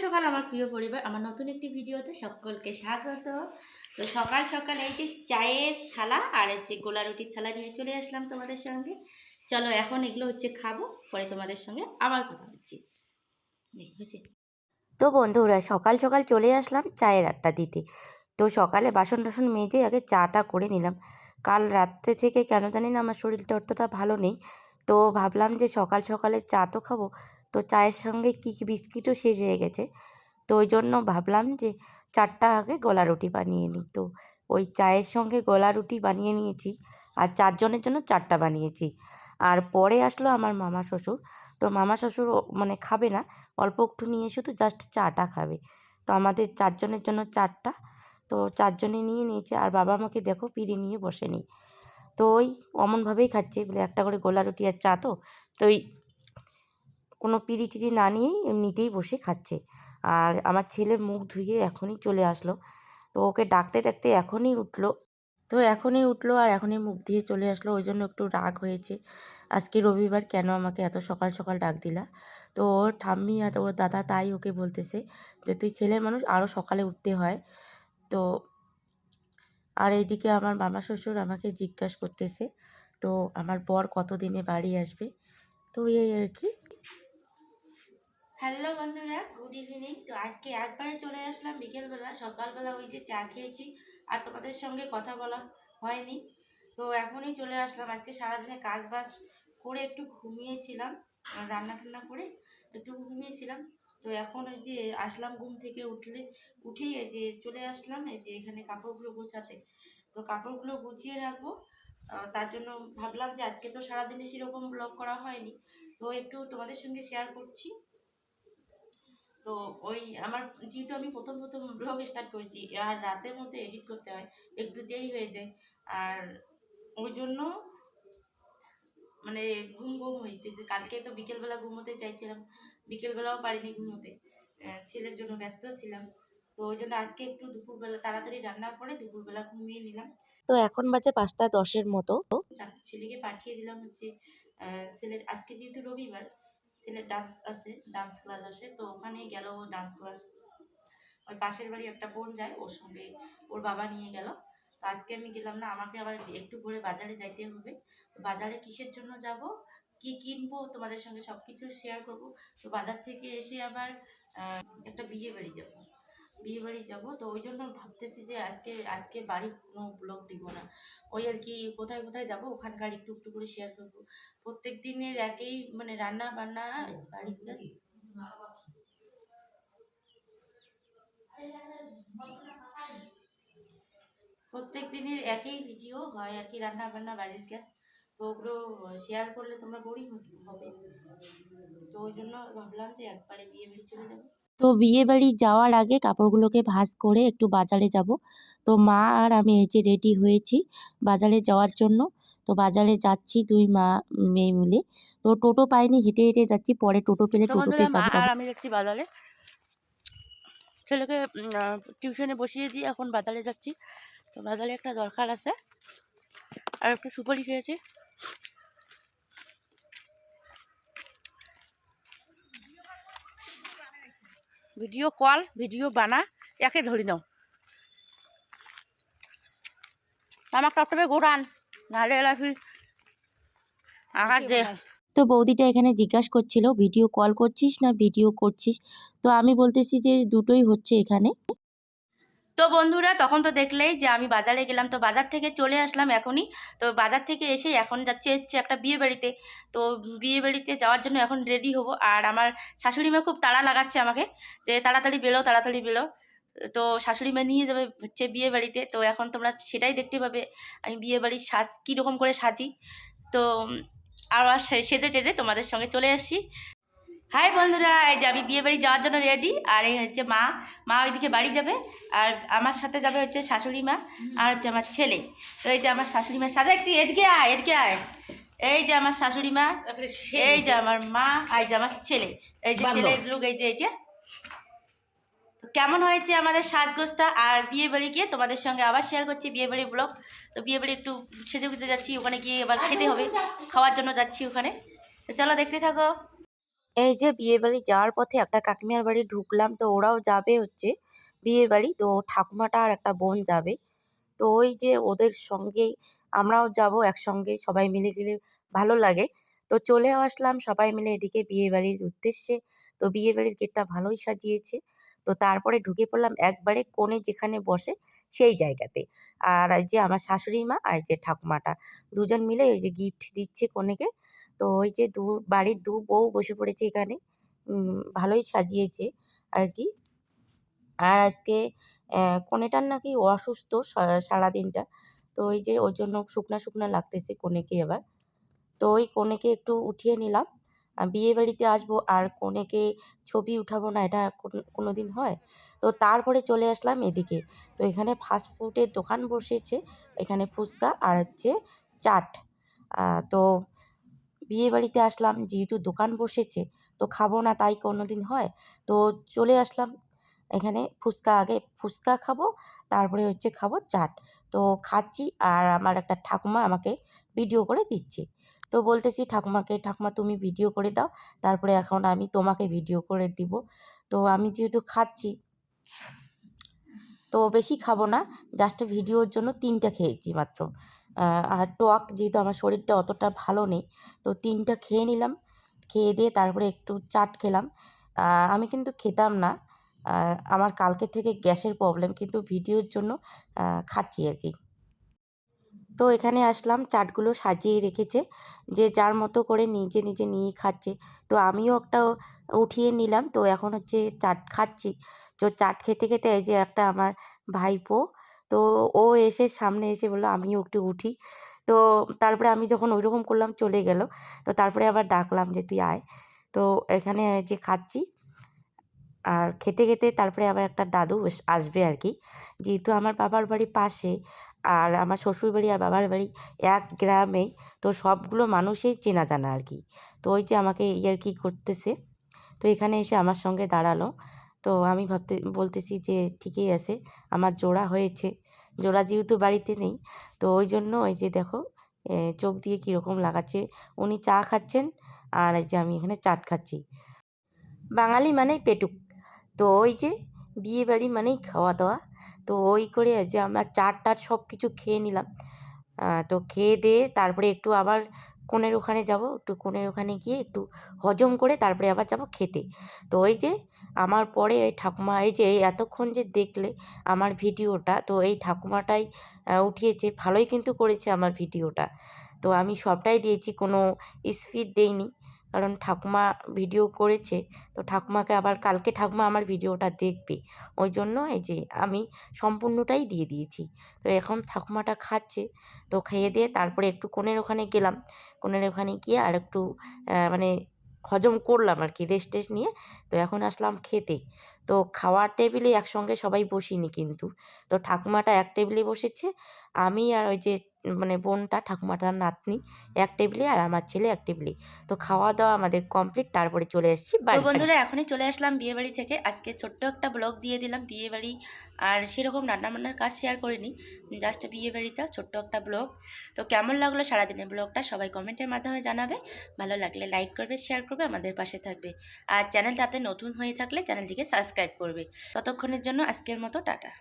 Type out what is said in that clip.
সকাল আমার প্রিয় পরিবার, আমার নতুন একটি ভিডিওতে সকলকে স্বাগত। তো সকাল সকাল এই যে চায়ের থালা আর হচ্ছে গোলা রুটির থালা নিয়ে চলে আসলাম তোমাদের সঙ্গে। চলো এখন এগুলো হচ্ছে খাবো, পরে তোমাদের সঙ্গে আবার কথা হচ্ছে। হয়েছে। তো বন্ধুরা সকাল সকাল চলে আসলাম চায়ের আড্ডা দিতে। তো সকালে বাসন টাসন মেজে আগে চাটা করে নিলাম। কাল রাত্রে থেকে কেন জানি না আমার শরীরটা অতটা ভালো নেই। তো ভাবলাম যে সকাল সকালে চা তো খাবো, তো চায়ের সঙ্গে কী কী বিস্কিটও শেষ হয়ে গেছে। তো ওই জন্য ভাবলাম যে চারটা আগে গোলা রুটি বানিয়ে নিই। তো ওই চায়ের সঙ্গে গোলা রুটি বানিয়ে নিয়েছি, আর চারজনের জন্য চারটা বানিয়েছি। আর পরে আসলো আমার মামা শ্বশুর। তো মামা শ্বশুর মানে খাবে না, অল্প একটু নিয়ে শুধু জাস্ট চাটা খাবে। তো আমাদের চারজনের জন্য চারটা, তো চারজনে নিয়ে নিয়েছে। আর বাবা আমাকে দেখো পিঁড়ি নিয়ে বসে নেই, তো ওই অমনভাবেই খাচ্ছে, বলে একটা করে গোলা রুটি আর চা, তো ওই কোনো পিঁড়ি টিড়ি না নিয়েই এমনিতেই বসে খাচ্ছে। আর আমার ছেলে মুখ ধুয়ে এখনই চলে আসলো, তো ওকে ডাকতে ডাকতে এখনই উঠলো। তো এখনই উঠলো আর এখনই মুখ দিয়ে চলে আসলো, ওই জন্য একটু রাগ হয়েছে। আজকে রবিবার, কেন আমাকে এত সকাল সকাল ডাক দিলা? তো ওর ঠাম্মি আর ওর দাদা তাই ওকে বলতেছে যে তুই ছেলে মানুষ, আরও সকালে উঠতে হয়। তো আর এইদিকে আমার মামা শ্বশুর আমাকে জিজ্ঞাসা করতেছে তো আমার বর কতদিনে বাড়ি আসবে। তো এই আর কি। হ্যালো বন্ধুরা, গুড ইভিনিং। তো আজকে একবারে চলে আসলাম বিকেলবেলা। সকালবেলা ওই যে চা খেয়েছি আর তোমাদের সঙ্গে কথা বলা হয়নি। তো এখনই চলে আসলাম। আজকে সারাদিনে কাজ বাজ করে একটু ঘুমিয়েছিলাম, রান্না টান্না করে একটু ঘুমিয়েছিলাম। তো এখন ওই যে আসলাম ঘুম থেকে উঠেই এই যে চলে আসলাম এই যে এখানে কাপড়গুলো গোছাতে। তো কাপড়গুলো গুছিয়ে রাখবো। তার জন্য ভাবলাম যে আজকে তো সারাদিনে সেরকম ব্লগ করা হয়নি, তো একটু তোমাদের সঙ্গে শেয়ার করছি। তো ওই আমার যেহেতু আমি প্রথম প্রথম ব্লগ স্টার্ট করেছি আর রাতের মধ্যে এডিট করতে হয়, একটু দেরি হয়ে যায়। আর ওই জন্য মানে ঘুম ঘুম হইতেছে। কালকে তো বিকেলবেলা ঘুমোতে চাইছিলাম, বিকেলবেলাও পারিনি ঘুমোতে, ছেলের জন্য ব্যস্ত ছিলাম। তো ওই জন্য আজকে একটু দুপুরবেলা তাড়াতাড়ি রান্না করে দুপুরবেলা ঘুমিয়ে নিলাম। তো এখন বাজে 5টা 10-এর মতো। ছেলেকে পাঠিয়ে দিলাম হচ্ছে ছেলের আজকে যেহেতু রবিবার, ছেলের ডান্স আছে, ডান্স ক্লাস আসে, তো ওখানে গেল ডান্স ক্লাস। ওই পাশের বাড়ি একটা বোন যায়, ওর সঙ্গে ওর বাবা নিয়ে গেল। তো আজকে আমি গেলাম না, আমাকে আবার একটু পরে বাজারে যাইতে হবে। তো বাজারে কিসের জন্য যাব, কি কিনবো তোমাদের সঙ্গে সব কিছু শেয়ার করব। তো বাজার থেকে এসে আবার একটা বিয়ে বাড়ি যাব। তো ওই জন্য ভাবতেছি যে আজকে আজকে বাড়ির কোনো ব্লগ দিব না, ওই আর কি কোথায় কোথায় যাব ওখানকার একটু একটু করে শেয়ার করব। প্রত্যেক দিনের একই মানে রান্না বান্না বাড়ির কাজ, প্রত্যেক দিনের একই ভিডিও হয় আর কি, রান্না বান্না বাড়ির কাজ। তো ওগুলো শেয়ার করলে তোমরা বোরিং হবে। তো ওই জন্য ভাবলাম যে একবারে বিয়ে বাড়ি চলে যাবো। তো বিয়ে বাড়ি যাওয়ার আগে কাপড়গুলোকে ভাঁজ করে একটু বাজারে যাব। তো মা আর আমি এই যে রেডি হয়েছি বাজারে যাওয়ার জন্য। তো বাজারে যাচ্ছি দুই মা মেয়ে মিলে। তো টোটো পাইনি, হেঁটে হেঁটে যাচ্ছি, পরে টোটো পেলে তো টোটোতে বন্ধুরা, মা যাবো। আর আমি যাচ্ছি বাজারে, ছেলেকে টিউশনে বসিয়ে দিয়ে এখন বাজারে যাচ্ছি। তো বাজারে একটা দরকার আছে, আর একটু সুপারি খেয়েছি। ভিডিও কল ভিডিও বানা একে ধরি নাও, আমার টপটপে ঘোরান নাহলে এলাফি আঘাত যে। তো বৌদিটা এখানে জিজ্ঞাসা করছিল ভিডিও কল করছিস না ভিডিও করছিস। তো আমি বলতেছি যে দুটোই হচ্ছে এখানে। তো বন্ধুরা, তখন তো দেখলেই যে আমি বাজারে গেলাম, তো বাজার থেকে চলে আসলাম এখনই। তো বাজার থেকে এসে এখন যাচ্ছি হচ্ছে একটা বিয়ে বাড়িতে। তো বিয়ে বাড়িতে যাওয়ার জন্য এখন রেডি হব। আর আমার শাশুড়ি মা খুব তাড়া লাগাচ্ছে আমাকে যে তাড়াতাড়ি বেরো তাড়াতাড়ি বেরো। তো শাশুড়ি মা নিয়ে যাবে হচ্ছে বিয়ে বাড়িতে। তো এখন তোমরা সেটাই দেখতে পাবে আমি বিয়ে বাড়ির সাজ কীরকম করে সাজি। তো আবার সেজে টেজে তোমাদের সঙ্গে চলে এসেছি। হাই বন্ধুরা, এই যে আমি বিয়ে বাড়ি যাওয়ার জন্য রেডি। আর এই হচ্ছে মা, মা ওইদিকে বাড়ি যাবে। আর আমার সাথে যাবে হচ্ছে শাশুড়ি মা আর হচ্ছে আমার ছেলে। তো এই যে আমার শাশুড়ি মা সাথে একটু এদিকে আয় এদিকে আয়। এই যে আমার শাশুড়ি মা, এই যে আমার মা, আর এই যে আমার ছেলে, এই যে ছেলের লোক, এই যে এইটা। তো কেমন হয়েছে আমাদের সাজগোজটা আর বিয়ে বাড়ি গিয়ে তোমাদের সঙ্গে আবার শেয়ার করছি বিয়ে বাড়ির ব্লগ। তো বিয়ে বাড়ি একটু সেজে গুজে যাচ্ছি, ওখানে গিয়ে এবার খেতে হবে, খাওয়ার জন্য যাচ্ছি ওখানে। তো চলো দেখতে থাকো। এই যে বিয়েবাড়ি যাওয়ার পথে একটা কাকিমার বাড়ি ঢুকলাম, তো ওরাও যাবে হচ্ছে বিয়েবাড়ি। তো ঠাকুমাটা আর একটা বোন যাবে। তো ওই যে ওদের সঙ্গেই আমরাও যাবো একসঙ্গে, সবাই মিলে গেলে ভালো লাগে। তো চলেও আসলাম সবাই মিলে এদিকে বিয়েবাড়ির উদ্দেশ্যে। তো বিয়েবাড়ির গেটটা ভালোই সাজিয়েছে। তো তারপরে ঢুকে পড়লাম একবারে কনে যেখানে বসে সেই জায়গাতে। আর এই যে আমার শাশুড়ি মা আর এই যে ঠাকুমাটা দুজন মিলে ওই যে গিফট দিচ্ছে কনেকে। তো ওই যে বাড়ির বউ বসে পড়েছে এখানে। ভালোই সাজিয়েছে আরকি। আর আজকে কনেটার নাকি অসুস্থ সারাদিনটা। তো ওই যে ওর জন্য শুকনা, শুকনা লাগতেছে কনেকে এবার। তো ওই কনেকে একটু উঠিয়ে নিলাম। বিয়েবাড়িতে আসবো আর কনেকে ছবি উঠাবো না, এটা কোনোদিন হয়? তো তারপরে চলে আসলাম এদিকে। তো এখানে ফাস্ট ফুডের দোকান বসেছে। এখানে ফুচকা আর হচ্ছে চাট। তো বিয়েবাড়িতে আসলাম যেহেতু দোকান বসেছে, তো খাবো না তাই কোনোদিন হয়? তো চলে আসলাম এখানে আগে ফুচকা খাবো, তারপরে হচ্ছে খাবো চাট। তো খাচ্ছি আর আমার একটা ঠাকুমা আমাকে ভিডিও করে দিচ্ছে। তো বলতেছি ঠাকুমাকে, "ঠাকুমা তুমি ভিডিও করে দাও, তারপরে এখন আমি তোমাকে ভিডিও করে দিব।" তো আমি যেহেতু খাচ্ছি, তো বেশি খাবো না। জাস্ট ভিডিওর জন্য ৩ টা খেয়েছি মাত্র। আর টক যেহেতু আমার শরীরটা অতটা ভালো নেই, তো ৩ টা খেয়ে নিলাম। খেয়ে দিয়ে তারপরে একটু চাট খেলাম। আ আমি কিন্তু খেতাম না। আ আমার কালকে থেকে গ্যাসের প্রবলেম, কিন্তু ভিডিওর জন্য খাচ্ছি আরকি। তো এখানে আসলাম চাটগুলো সাজিয়ে রেখেছে। যে যার মতো করে নিজে, নিজে নিয়ে খাচ্ছে। তো আমিও একটা উঠিয়ে নিলাম। তো এখন হচ্ছে চাট খাচ্ছি। তো চাট খেতে, খেতে এই যে একটা আমার ভাইপো, তো ও এসে সামনে এসে বলল, "আমিও একটু উঠি।" তো তারপরে আমি যখন ঐরকম করলাম চলে গেল। তো তারপরে আবার ডাকলাম যে, "তুই আয়।" তো এখানে এই যে খাচ্ছি। আর খেতে, খেতে তারপরে আবার একটা দাদু আসবে আরকি। যেহেতু আমার বাবার বাড়ি পাশে, আর আমার শ্বশুরবাড়ি আর বাবার বাড়ি এক গ্রামেই। তো সবগুলো মানুষই চেনা জানা আরকি। তো ওই যে আমাকে ইয়ার্কি করতেছে। তো এখানে এসে আমার সঙ্গে দাঁড়ালো। তো আমি বলতেছি যে, "ঠিকই আছে, আমার জোড়া হয়েছে।" জোড়া যেহেতু বাড়িতে নেই, তো ওইজন্য এই যে দেখো চোখ দিয়ে কিরকম লাগাচ্ছে। উনি চা খাচ্ছেন আর এই যে আমি এখানে চাট খাচ্ছি। বাঙালি মানেই পেটুক। তো ওই যে বিয়েবাড়ি মানেই খাওয়া-দাওয়া। তো ওই করে যে আমরা চাট-টাট সব কিছু খেয়ে নিলাম। তো খেয়ে-দেয়ে তারপরে একটু আবার কনের ওখানে যাবো। একটু কনের ওখানে গিয়ে একটু হজম করে তারপরে আবার যাবো খেতে। তো ওই যে আমার পরে এই ঠাকুমা এই যে এতক্ষণ যে দেখলে আমার ভিডিওটা, তো এই ঠাকুমাটাই উঠিয়েছে। ভালোই কিন্তু করেছে আমার ভিডিওটা। তো আমি সবটাই দিয়েছি, কোনো স্কিপ দেইনি। কারণ ঠাকুমা ভিডিও করেছে। তো ঠাকুমাকে আবার কালকে ঠাকুমা আমার ভিডিওটা দেখবে। ওইজন্য এই যে আমি সম্পূর্ণটাই দিয়ে দিয়েছি। তো এখন ঠাকুমাটা খাচ্ছে। তো খেয়ে-দেয়ে তারপরে একটু কনের ওখানে গেলাম। কনের ওখানে গিয়ে আরেকটু মানে হজম করলাম আরকি, রেস্ট-টেস্ট নিয়ে। তো এখন আসলাম খেতে। তো খাওয়ার টেবিলে একসঙ্গে সবাই বসিনি কিন্তু। তো ঠাকুমাটা এক টেবিলে বসেছে। আমি আর ওই যে মানে বোনটা, ঠাকুমাটার নাতনি এক টেবিলে আর আমার ছেলে এক টেবিলে। তো খাওয়া-দাওয়া আমাদের কমপ্লিট। তারপরে চলে এসেছি তো বাড়ি। বন্ধুরা এখনই চলে আসলাম বিয়েবাড়ি থেকে। আজকে ছোট্ট একটা ব্লগ দিয়ে দিলাম বিয়েবাড়ি, আর সেরকম রান্নাবান্নার কাজ শেয়ার করিনি, জাস্ট বিয়েবাড়িটা ছোট্ট একটা ব্লগ। তো কেমন লাগলো সারাদিনের ব্লগটা সবাই কমেন্টের মাধ্যমে জানাবে। ভালো লাগলে লাইক করবে, শেয়ার করবে, আমাদের পাশে থাকবে। আর চ্যানেলটাতে নতুন হয়ে থাকলে চ্যানেলটিকে সাবস্ক্রাইব করবে। ততক্ষণের জন্য আজকের মতো টাটা।